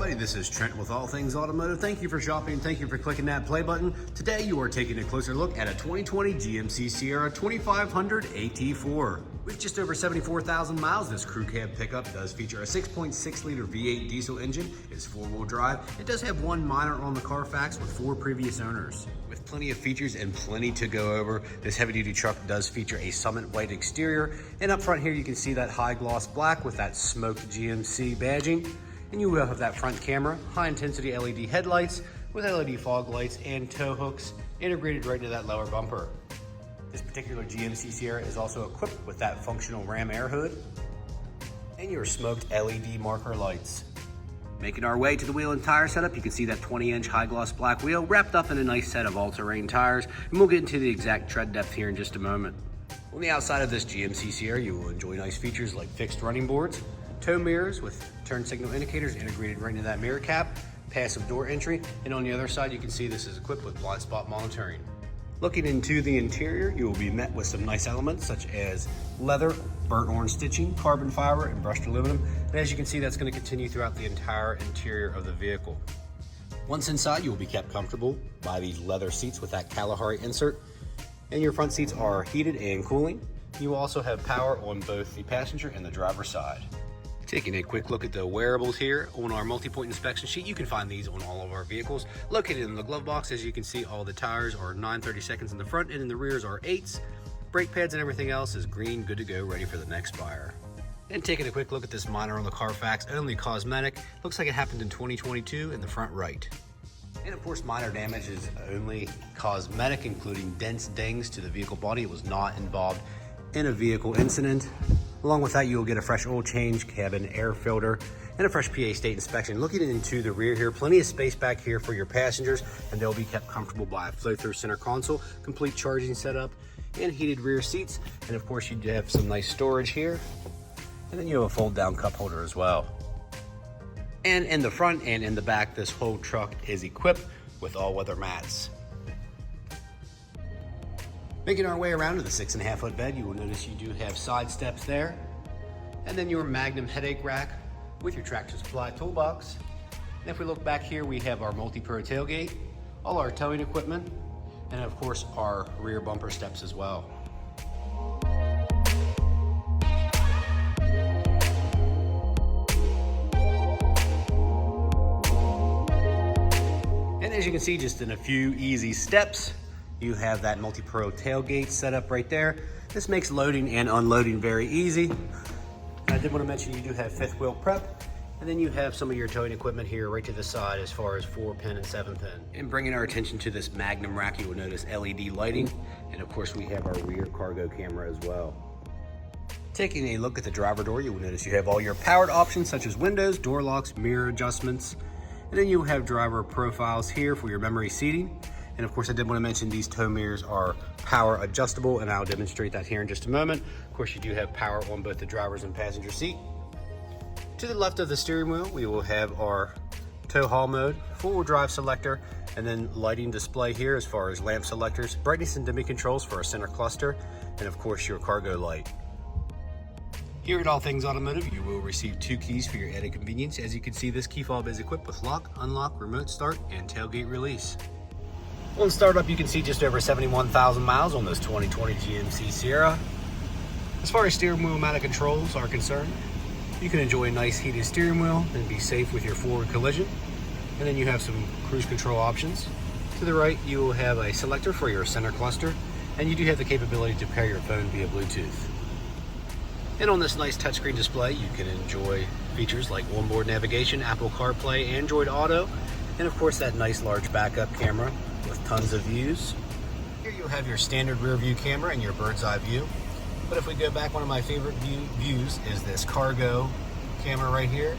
everybody, this is Trent with All Things Automotive. Thank you for shopping, thank you for clicking that play button. Today you are taking a closer look at a 2020 GMC Sierra 2500 AT4. With just over 74,000 miles, this crew cab pickup does feature a 6.6 liter V8 diesel engine. It's four-wheel drive. It does have one minor on the Carfax with 4 previous owners. With plenty of features and plenty to go over, this heavy-duty truck does feature a Summit white exterior. And up front here you can see that high gloss black with that smoked GMC badging. And you will have that front camera, high intensity LED headlights with LED fog lights and tow hooks integrated right into that lower bumper. This particular GMC Sierra is also equipped with that functional ram air hood and your smoked LED marker lights. Making our way to the wheel and tire setup, you can see that 20-inch high gloss black wheel wrapped up in a nice set of all-terrain tires, and we'll get into the exact tread depth here in just a moment. On the outside of this GMC Sierra, you will enjoy nice features like fixed running boards, tow mirrors with turn signal indicators integrated right into that mirror cap, passive door entry, and on the other side you can see this is equipped with blind spot monitoring. Looking into the interior, you will be met with some nice elements such as leather, burnt orange stitching, carbon fiber, and brushed aluminum. And as you can see, that's going to continue throughout the entire interior of the vehicle. Once inside, you will be kept comfortable by these leather seats with that Kalahari insert. And your front seats are heated and cooling. You will also have power on both the passenger and the driver's side. Taking a quick look at the wearables here on our multi-point inspection sheet, you can find these on all of our vehicles. Located in the glove box, as you can see, all the tires are 9/32 in the front and in the rears are 8s. Brake pads and everything else is green, good to go, ready for the next buyer. And taking a quick look at this minor on the Carfax, only cosmetic. Looks like it happened in 2022 in the front right. And of course, minor damage is only cosmetic, including dents, dings to the vehicle body. It was not involved in a vehicle incident. Along with that, you will get a fresh oil change, cabin air filter, and a fresh PA state inspection. Looking into the rear here, plenty of space back here for your passengers, and they'll be kept comfortable by a flow-through center console, complete charging setup, and heated rear seats. And of course, you do have some nice storage here. And then you have a fold-down cup holder as well. And in the front and in the back, this whole truck is equipped with all-weather mats. Making our way around to the 6.5-foot bed, you will notice you do have side steps there. And then your Magnum Headache Rack with your Tractor Supply toolbox. And if we look back here, we have our Multi-Pro Tailgate, all our towing equipment, and of course our rear bumper steps as well. And as you can see, just in a few easy steps, you have that Multi-Pro tailgate set up right there. This makes loading and unloading very easy. I did want to mention you do have fifth wheel prep, and then you have some of your towing equipment here right to the side as far as 4-pin and 7-pin. And bringing our attention to this Magnum rack, you will notice LED lighting, and of course we have our rear cargo camera as well. Taking a look at the driver door, you will notice you have all your powered options such as windows, door locks, mirror adjustments, and then you have driver profiles here for your memory seating. And of course, I did want to mention these tow mirrors are power adjustable, and I'll demonstrate that here in just a moment. Of course, you do have power on both the driver's and passenger seat. To the left of the steering wheel, we will have our tow haul mode, four-wheel drive selector, and then lighting display here as far as lamp selectors, brightness and dimming controls for our center cluster, and of course, your cargo light. Here at All Things Automotive, you will receive 2 keys for your added convenience. As you can see, this key fob is equipped with lock, unlock, remote start, and tailgate release. On startup, you can see just over 71,000 miles on this 2020 GMC Sierra. As far as steering wheel mounted controls are concerned, you can enjoy a nice heated steering wheel and be safe with your forward collision. And then you have some cruise control options. To the right, you will have a selector for your center cluster, and you do have the capability to pair your phone via Bluetooth. And on this nice touchscreen display, you can enjoy features like onboard navigation, Apple CarPlay, Android Auto, and of course that nice large backup camera with tons of views. Here you'll have your standard rear view camera and your bird's eye view. But if we go back, one of my favorite views is this cargo camera right here.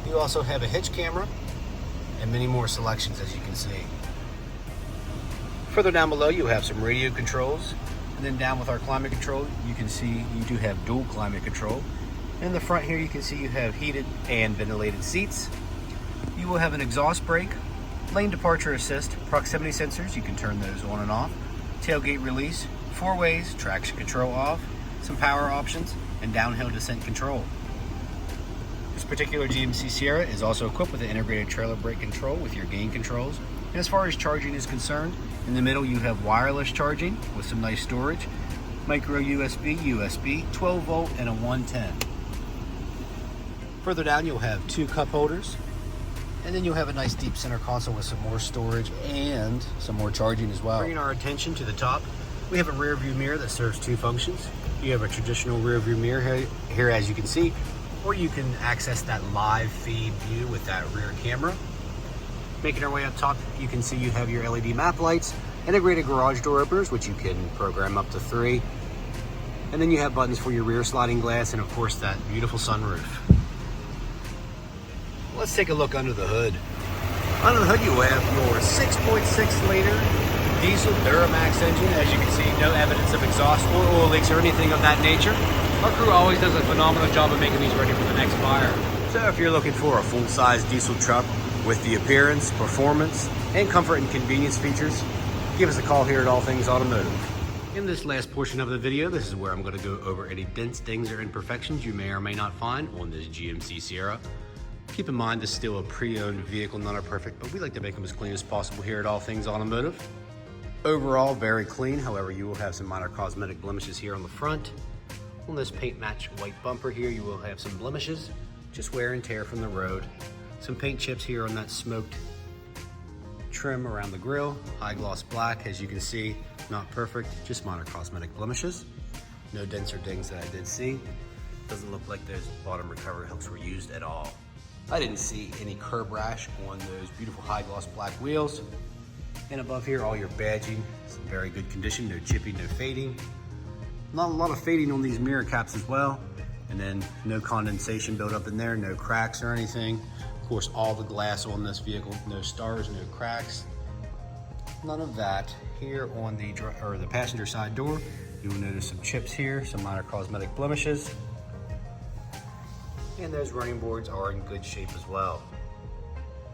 You also have a hitch camera and many more selections, as you can see. Further down below, you have some radio controls. And then down with our climate control, you can see you do have dual climate control. In the front here, you can see you have heated and ventilated seats. You will have an exhaust brake, lane departure assist, proximity sensors, you can turn those on and off, tailgate release, 4 ways, traction control off, some power options, and downhill descent control. particular GMC Sierra is also equipped with an integrated trailer brake control with your gain controls. And as far as charging is concerned, in the middle you have wireless charging with some nice storage, micro USB, 12 volt, and a 110. Further down you'll have two cup holders, and then you'll have a nice deep center console with some more storage and some more charging as well. Bringing our attention to the top, we have a rear view mirror that serves two functions. You have a traditional rear view mirror here as you can see, or you can access that live feed view with that rear camera. Making our way up top, you can see you have your LED map lights, integrated garage door openers, which you can program up to 3. And then you have buttons for your rear sliding glass and of course that beautiful sunroof. Let's take a look under the hood. Under the hood you have your 6.6 liter diesel Duramax engine. As you can see, no evidence of exhaust or oil leaks or anything of that nature. Our crew always does a phenomenal job of making these ready for the next buyer. So if you're looking for a full-size diesel truck with the appearance, performance, and comfort and convenience features, give us a call here at All Things Automotive. In this last portion of the video, this is where I'm going to go over any dents, dings, or imperfections you may or may not find on this GMC Sierra. Keep in mind, this is still a pre-owned vehicle, none are perfect, but we like to make them as clean as possible here at All Things Automotive. Overall, very clean. However, you will have some minor cosmetic blemishes here on the front. On this paint match white bumper here, you will have some blemishes, just wear and tear from the road. Some paint chips here on that smoked trim around the grille. High gloss black, as you can see, not perfect, just minor cosmetic blemishes. No dents or dings that I did see. Doesn't look like those bottom recovery hooks were used at all. I didn't see any curb rash on those beautiful high gloss black wheels. And above here, all your badging is in very good condition, no chipping, no fading. Not a lot of fading on these mirror caps as well. And then no condensation built up in there, no cracks or anything. Of course, all the glass on this vehicle, no stars, no cracks. None of that. Here on the passenger side door, you will notice some chips here, some minor cosmetic blemishes. And those running boards are in good shape as well.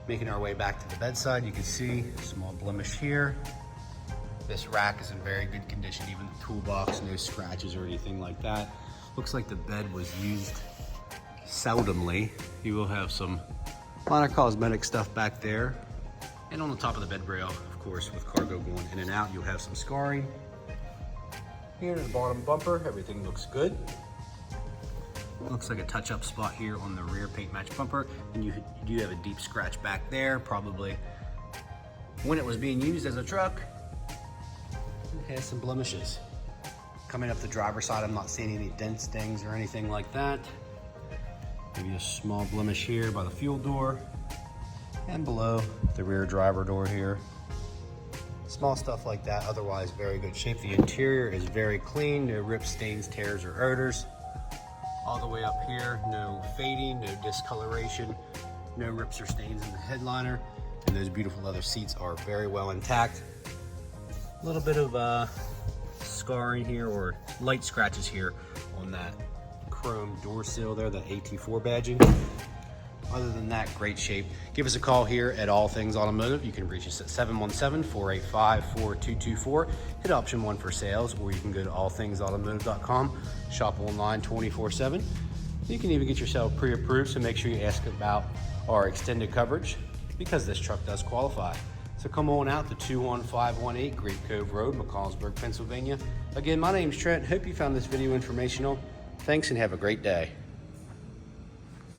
Making our way back to the bedside, you can see a small blemish here. This rack is in very good condition, even the toolbox, no scratches or anything like that. Looks like the bed was used seldomly. You will have some minor cosmetic stuff back there. And on the top of the bed rail, of course, with cargo going in and out, you'll have some scarring. Here in the bottom bumper, everything looks good. Looks like a touch-up spot here on the rear paint match bumper, and you do have a deep scratch back there, probably when it was being used as a truck. It has some blemishes. Coming up the driver's side, I'm not seeing any dents, dings, or anything like that. Maybe a small blemish here by the fuel door, and below the rear driver door here. Small stuff like that, otherwise very good shape. The interior is very clean, no rips, stains, tears, or odors. All the way up here, no fading, no discoloration, no rips or stains in the headliner, and those beautiful leather seats are very well intact. A little bit of scarring here, or light scratches here on that chrome door sill there, that AT4 badging. Other than that, great shape. Give us a call here at All Things Automotive. You can reach us at 717-485-4224. Hit option 1 for sales, or you can go to allthingsautomotive.com. Shop online 24/7. You can even get yourself pre-approved, so make sure you ask about our extended coverage, because this truck does qualify. So come on out to 21518 Great Cove Road, McCallsburg, Pennsylvania. Again, my name's Trent. Hope you found this video informational. Thanks and have a great day.